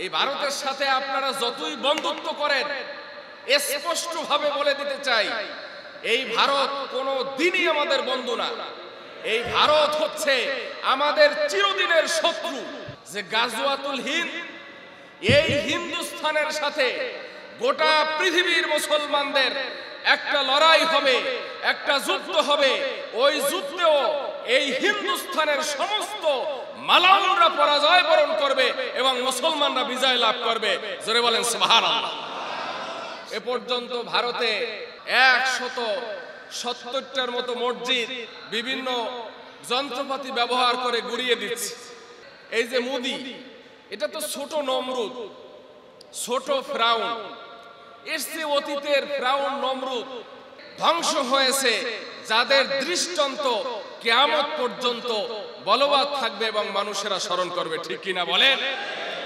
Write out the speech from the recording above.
এই ভারতের সাথে আপনারা যতই বন্ধুত্ব করেন, স্পষ্টভাবে বলে দিতে চাই, এই ভারত কোনো দিনই আমাদের বন্ধু না। এই ভারত হচ্ছে আমাদের চিরদিনের শত্রু। যে গাজওয়াতুল হিন্দ, এই হিন্দুস্তানের সাথে গোটা পৃথিবীর মুসলমানদের একটা লড়াই হবে, একটা যুদ্ধ হবে। ওই যুদ্ধেও এই হিন্দুস্তানের সমস্ত মালাউনরা পরাজয় বরণ করবে এবং মুসলমানরা বিজয় লাভ করবে। জোরে বলেন সুবহানাল্লাহ। এ পর্যন্ত ভারতে 170টার মতো মসজিদ বিভিন্ন যন্ত্রপাতি ব্যবহার করে গুড়িয়ে দিচ্ছে। এই যে মোদি, এটা তো ছোট নমরুদ, ছোট ফিরাউন। এর চেয়ে অতীতের ফিরাউন নমরুদ ধ্বংস হয়েছে, যাদের দৃষ্টান্ত কিয়ামত পর্যন্ত বলবৎ থাকবে এবং মানুষেরা স্মরণ করবে। ঠিক কিনা বলেন?